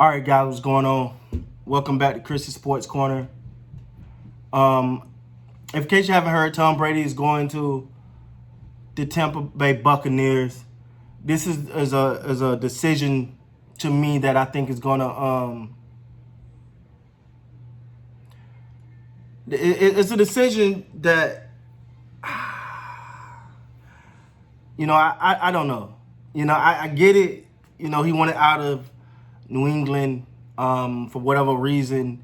All right, guys, what's going on? Welcome back to Chris's Sports Corner. In case you haven't heard, Tom Brady is going to the Tampa Bay Buccaneers. This is a decision to me that I think is gonna it's a decision that I don't know. I get it. He wanted out of New England for whatever reason.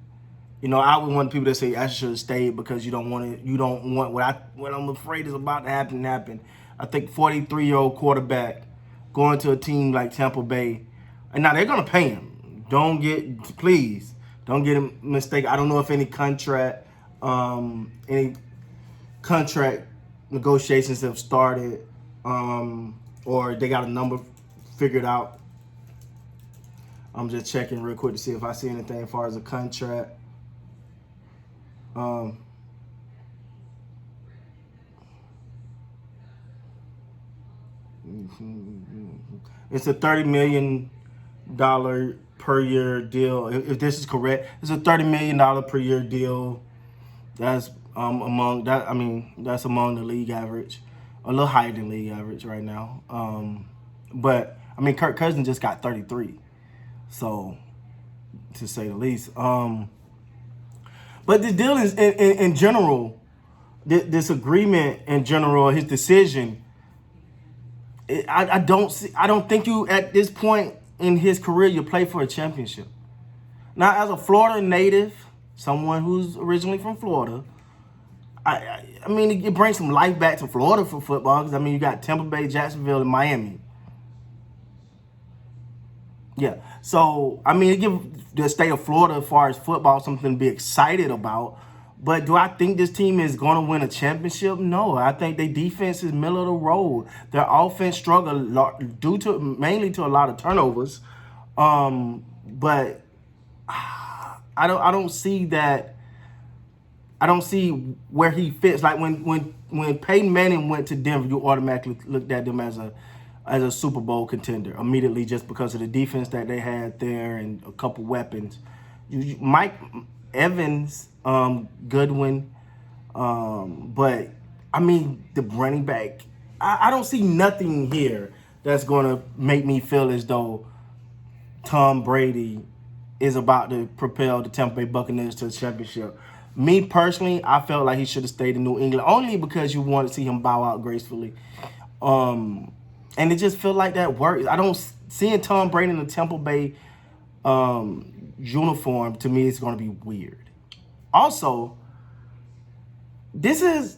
I would want people to say I should have stayed because you don't want what I'm afraid is about to happen. I think 43-year-old quarterback going to a team like Tampa Bay, and now they're gonna pay him. Please don't get a mistake. I don't know if any contract negotiations have started, or they got a number figured out. I'm just checking real quick to see if I see anything as far as a contract. It's a $30 million per year deal. If this is correct, it's a $30 million per year deal. That's among the league average, a little higher than league average right now. But Kirk Cousins just got 33, so to say the least. But the deal is in general, this agreement in general, his decision. I don't think you at this point in his career you play for a championship. Now, as a Florida native, someone who's originally from Florida, it brings some life back to Florida for football because you got Tampa Bay, Jacksonville, and Miami. Yeah, so it gives the state of Florida, as far as football, something to be excited about. But do I think this team is going to win a championship? No, I think their defense is middle of the road. Their offense struggled mainly to a lot of turnovers. But I don't see that. I don't see where he fits. Like when Peyton Manning went to Denver, you automatically looked at them as a Super Bowl contender immediately just because of the defense that they had there and a couple weapons. Mike Evans, Goodwin, but the running back, I don't see nothing here that's going to make me feel as though Tom Brady is about to propel the Tampa Bay Buccaneers to the championship. Me personally, I felt like he should have stayed in New England only because you want to see him bow out gracefully. And it just felt like that works. I don't seeing Tom Brady in the Tampa Bay uniform, to me, it's going to be weird. Also, this is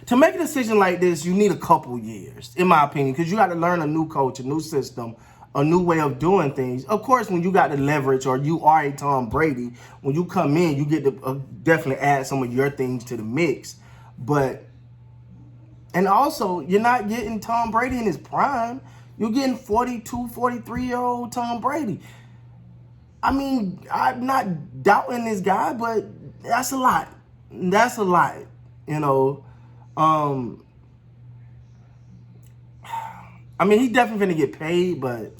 to make a decision like this, you need a couple years, in my opinion, because you got to learn a new coach, a new system, a new way of doing things. Of course, when you got the leverage or you are a Tom Brady, when you come in, you get to definitely add some of your things to the mix. And also, you're not getting Tom Brady in his prime. You're getting 42, 43-year-old Tom Brady. I'm not doubting this guy, but that's a lot. That's a lot, He definitely gonna get paid, but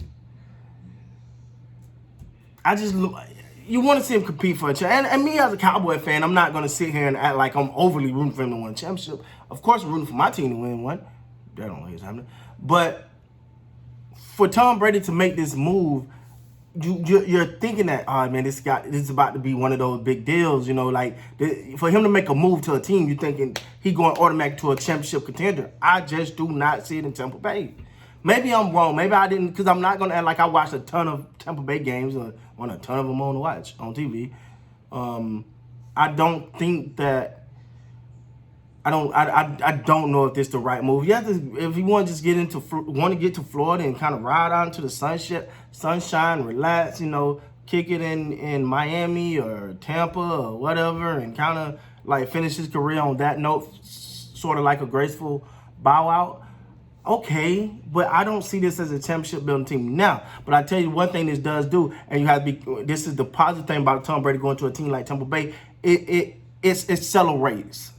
you want to see him compete for a championship. And me as a Cowboy fan, I'm not going to sit here and act like I'm overly rooting for him to win a championship. Of course, I'm rooting for my team to win one. That don't always happen. But for Tom Brady to make this move, you're thinking that, this is about to be one of those big deals. For him to make a move to a team, you're thinking he going automatic to a championship contender. I just do not see it in Tampa Bay. Maybe I'm wrong. Maybe I didn't, because I'm not going to act like I watched a ton of Tampa Bay games or want a ton of them on TV. I don't think that. I don't know if this is the right move. If you want to just get to Florida and kind of ride out into the sunshine, relax, kick it in Miami or Tampa or whatever, and kind of like finish his career on that note, sort of like a graceful bow out. Okay, but I don't see this as a championship building team now. But I tell you one thing this does do, and you have to be. This is the positive thing about Tom Brady going to a team like Tampa Bay. It accelerates.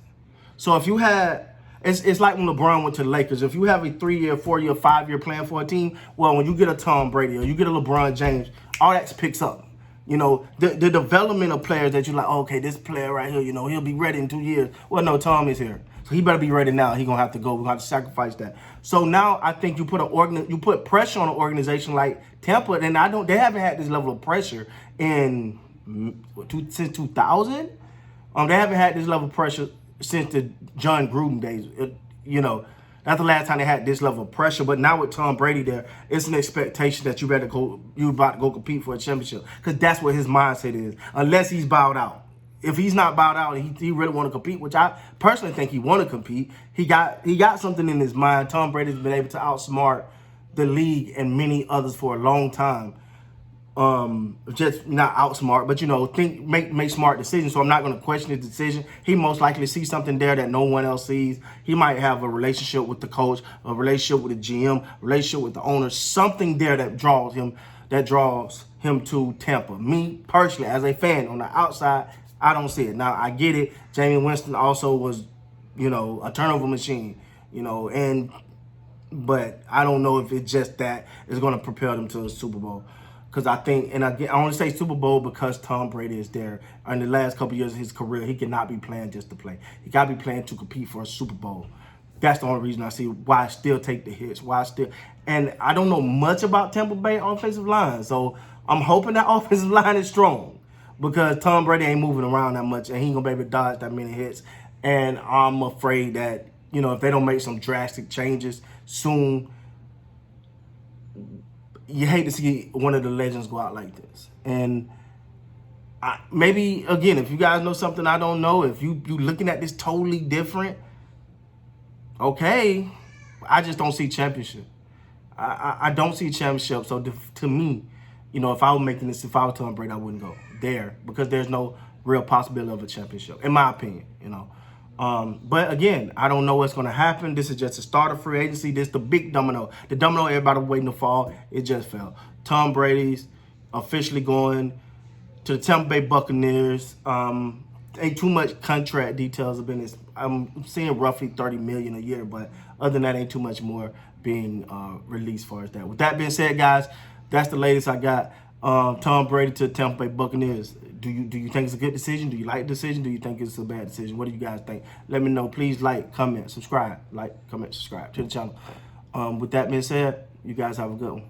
So if you had, It's like when LeBron went to the Lakers. If you have a 3-year, 4-year, 5-year plan for a team, well, when you get a Tom Brady or you get a LeBron James, all that picks up. You know, the development of players that you're like, oh, okay, this player right here, you know, he'll be ready in 2 years. Well, no, Tom is here. So he better be ready now. He's going to have to go. We're going to have to sacrifice that. So now I think you put pressure on an organization like Tampa, and they haven't had this level of pressure since 2000. They haven't had this level of pressure since the John Gruden days. That's the last time they had this level of pressure. But now with Tom Brady there, it's an expectation that you about to go compete for a championship, because that's what his mindset is. Unless he's bowed out. If he's not bowed out, he really want to compete, which I personally think he want to compete. He got something in his mind. Tom Brady's been able to outsmart the league and many others for a long time. Just not outsmart, but make smart decisions. So I'm not going to question his decision. He most likely sees something there that no one else sees. He might have a relationship with the coach, a relationship with the GM, a relationship with the owner, something there that draws him to Tampa. Me personally, as a fan on the outside, I don't see it. Now I get it. Jameis Winston also was, a turnover machine, but I don't know if it's just that is going to propel them to the Super Bowl. Because I think, and I only say Super Bowl because Tom Brady is there. In the last couple of years of his career, he cannot be playing just to play. He got to be playing to compete for a Super Bowl. That's the only reason I see why I still take the hits. And I don't know much about Tampa Bay offensive line, so I'm hoping that offensive line is strong, because Tom Brady ain't moving around that much, and he ain't gonna be able to dodge that many hits. And I'm afraid that if they don't make some drastic changes soon, you hate to see one of the legends go out like this. And maybe, again, if you guys know something I don't know, if you looking at this totally different, okay, I just don't see championship. I don't see championship. So to me, if I was Tom Brady, I wouldn't go there, because there's no real possibility of a championship, in my opinion, But again, I don't know what's going to happen. This is just a start of free agency. This is the big domino. The domino everybody waiting to fall. It just fell. Tom Brady's officially going to the Tampa Bay Buccaneers. Ain't too much contract details have been. I'm seeing roughly $30 million a year, but other than that, ain't too much more being released as far as that. With that being said, guys, that's the latest I got. Tom Brady to Tampa Bay Buccaneers. Do you think it's a good decision? Do you like the decision? Do you think it's a bad decision? What do you guys think? Let me know. Please like, comment, subscribe. Like, comment, subscribe to the channel. With that being said, you guys have a good one.